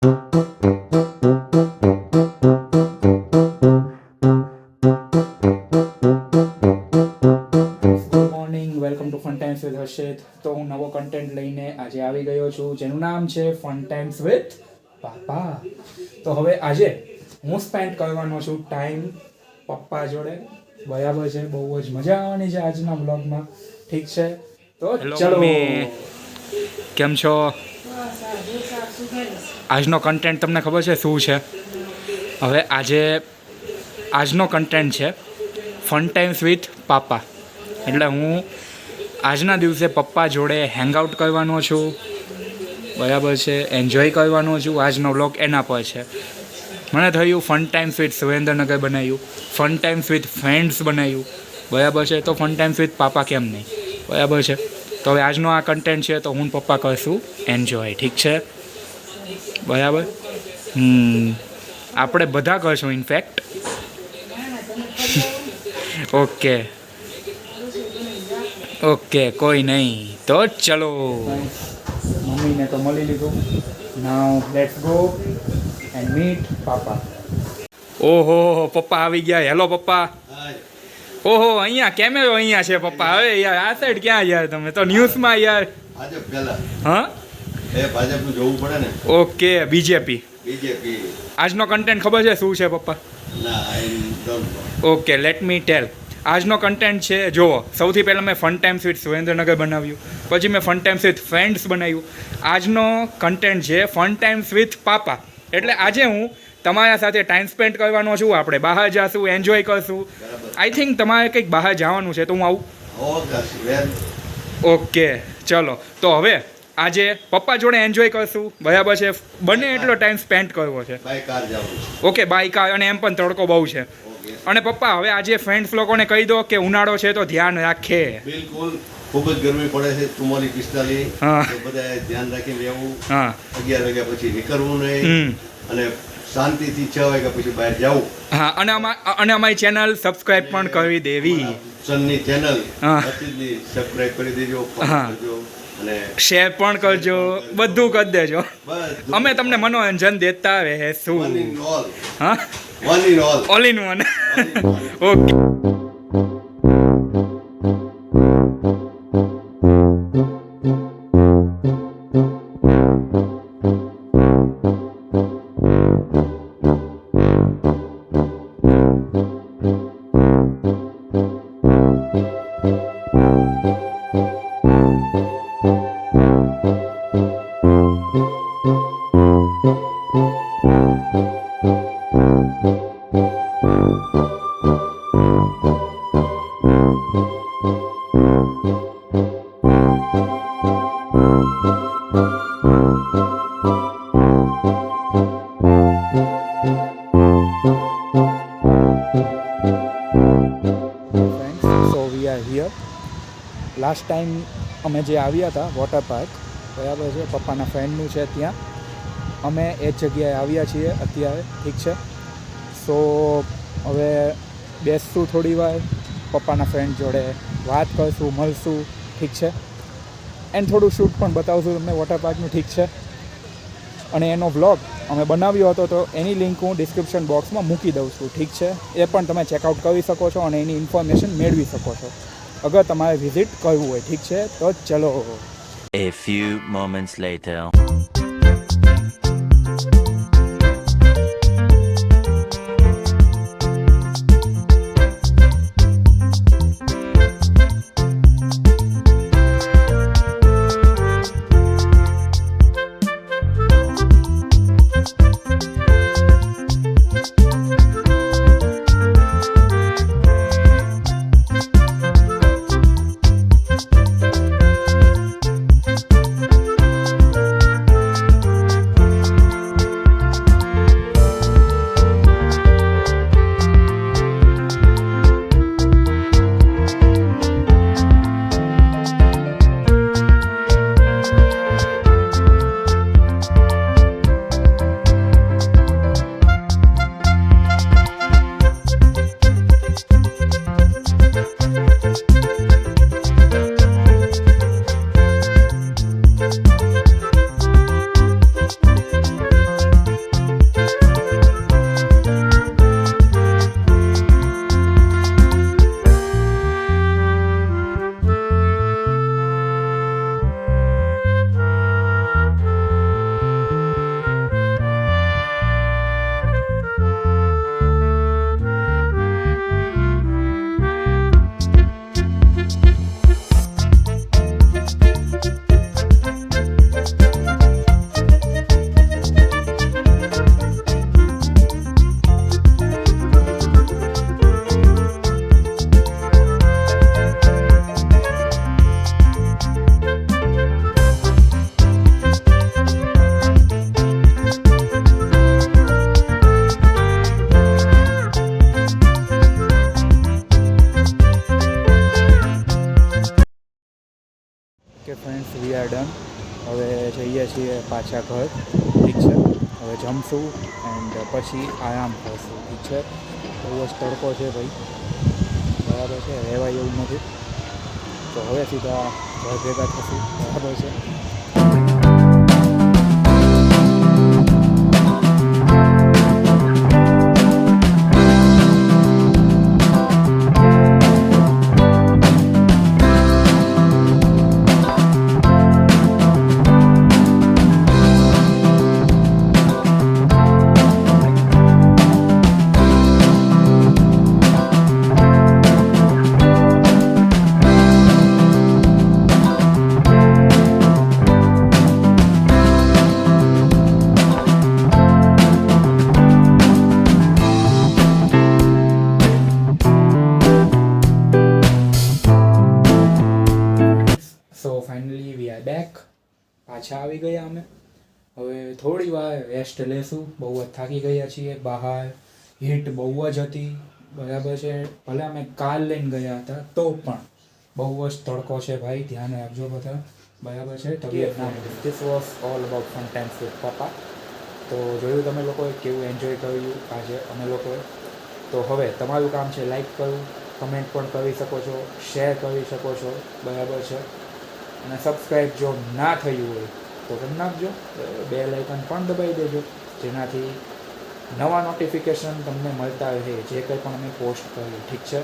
Welcome to fun times with Harshit. તો હું નવો કન્ટેન્ટ લઈને આજે આવી ગયો છું, જેનું નામ છે ફન ટાઈમ્સ વિથ પાપા. તો હવે આજે હું સ્પેન્ડ કરવાનો છું ટાઈમ પપ્પા જોડે. બરાબર છે, બહુ જ મજા આવવાની છે આજના બ્લોગમાં. ઠીક છે, તો ચલો. કેમ છો? આજનો કન્ટેન્ટ તમને ખબર છે શું છે? હવે આજનો કન્ટેન્ટ છે ફન ટાઈમ્સ વિથ પાપા. એટલે હું આજના દિવસે પપ્પા જોડે હેંગઆઉટ કરવાનો છું. બરાબર છે, એન્જોય કરવાનો છું. આજનો વ્લોગ એના પર છે. મને થયું ફન ટાઈમ્સ વિથ સુરેન્દ્રનગર બનાવ્યું, ફન ટાઈમ્સ વિથ ફ્રેન્ડ્સ બનાવ્યું. બરાબર છે, તો ફન ટાઈમ્સ વિથ પાપા કેમ નહીં? બરાબર છે, તો હવે આજનો આ કન્ટેન્ટ છે તો હું પપ્પા કરશું એન્જોય. ઠીક છે, બરાબર. આપણે બધા કરશું ઇનફેક્ટ. ઓકે, કોઈ નહીં. તો ચલો. મમ્મીને તો મળી લીધું. નાઉ લેટ્સ ગો એન્ડ મીટ પાપા. ઓહો, પપ્પા આવી ગયા. હેલો પપ્પા. ઓહો, અહીંયા કેમેરો અહીંયા છે પપ્પા. હવે યાર આ સાઈડ ક્યાં યાર તમે તો ન્યૂઝમાં યાર. હા, એ ભાજપનું જોવું પડે ને. Okay, BJP. આજનો કન્ટેન્ટ ખબર છે શું છે પપ્પા? ના, I don't know. Okay, let me tell. આજનો કન્ટેન્ટ છે, જુઓ. સૌથી પહેલાં મેં ફન ટાઈમ્સ વિથ સુરેન્દ્રનગર બનાવ્યું, પછી મેં ફન ટાઈમ્સ વિથ ફ્રેન્ડ્સ બનાવ્યું. આજનો કન્ટેન્ટ છે ફન ટાઈમ્સ વિથ પાપા. એટલે આજે હું તમારા સાથે ટાઈમ સ્પેન્ડ કરવાનો છું. આપણે બહાર જઈશું, એન્જોય કરશું. આઈ થિંક તમારે કંઈક બહાર જવાનું છે, તો હું આવું. ઓકે, ચલો. તો હવે આજે પપ્પા જોડે એન્જોય કરશું. બરાબર છે, બને એટલો ટાઈમ સ્પેન્ડ કરવો છે. ઓકે, બાય કાર. અને એમ પણ તડકો બહુ છે. અને પપ્પા હવે આજે ફ્રેન્ડ્સ લોકોને કહી દો કે ઉનાળો છે તો ધ્યાન રાખે. બિલકુલ, ખૂબ જ ગરમી પડે છે. 44-45. હા, બધા ધ્યાન રાખીને રહેવું. હા, 11 વાગ્યા પછી નીકળવું નહીં અને શાંતિથી 6 વાગ્યા પછી બહાર જવું. હા. અને અમારી ચેનલ સબસ્ક્રાઇબ પણ કરી દેવી. સનની ચેનલ હા, સબસ્ક્રાઇબ કરી દેજો, હા, કરજો અને શેર પણ કરજો. બધું કરી દેજો. બધું. અમે તમને મનોરંજન દેતા રહેશું. One in all. હા, One in all. All in one. One in all. Okay. Last time અમે જે આવ્યા હતા વોટર પાર્ક, બરાબર છે, પપ્પાના ફ્રેન્ડનું છે ત્યાં. અમે એ જ જગ્યાએ આવ્યા છીએ અત્યારે. ઠીક છે, સો હવે બેસશું થોડી વાર, પપ્પાના ફ્રેન્ડ જોડે વાત કરશું, મળશું. ઠીક છે, એન્ડ થોડું શૂટ પણ બતાવશું તમને વોટર પાર્કનું. ઠીક છે, અને એનો વ્લોગ અમે બનાવ્યો હતો તો એની લિંક હું ડિસ્ક્રિપ્શન બોક્સમાં મૂકી દઉં છું. ઠીક છે, એ પણ તમે ચેકઆઉટ કરી શકો છો અને એની ઇન્ફોર્મેશન મેળવી શકો છો અગર તમારે વિઝિટ કરવું હોય. ઠીક છે, તો ચલો. A few moments later. પાછા ઘર. ઠીક છે, હવે જમશું એન્ડ પછી આરામ કરશું. ઠીક છે, બહુ જ તડકો છે ભાઈ, બરાબર છે, રહેવાય એવું નથી. તો હવે સીધા ઘર ભેગા થશું, બરાબર છે. So finally we are back, પાછા આવી ગયા અમે. હવે થોડી વાર રેસ્ટ લેશું, બહુ જ થાકી ગયા છીએ. બહાર હીટ બહુ જ હતી, બરાબર છે. ભલે અમે કાર લઈને ગયા હતા તો પણ બહુ જ તડકો છે ભાઈ, ધ્યાન રાખજો બધા, બરાબર છે. તબિયત ના this was all about fun times with પપ્પા. તો જોયું તમે લોકોએ કેવું એન્જોય કર્યું આજે અમે લોકોએ. તો હવે તમારું કામ છે લાઈક કરવું, કમેન્ટ પણ કરી શકો છો, શેર કરી શકો છો, બરાબર છે. અને સબસ્ક્રાઈબ જો ના થયું હોય તો કરી નાખજો, બેલ આઇકન પણ દબાવી દેજો, જેનાથી નવા નોટિફિકેશન તમને મળતા રહે જે કંઈ પણ અમે પોસ્ટ કરીએ. ઠીક છે,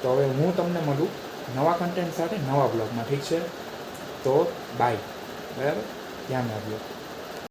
તો હવે હું તમને મળું નવા કન્ટેન્ટ સાથે નવા બ્લોગમાં. ઠીક છે, તો બાય, બરાબર, ધ્યાન રાખજો.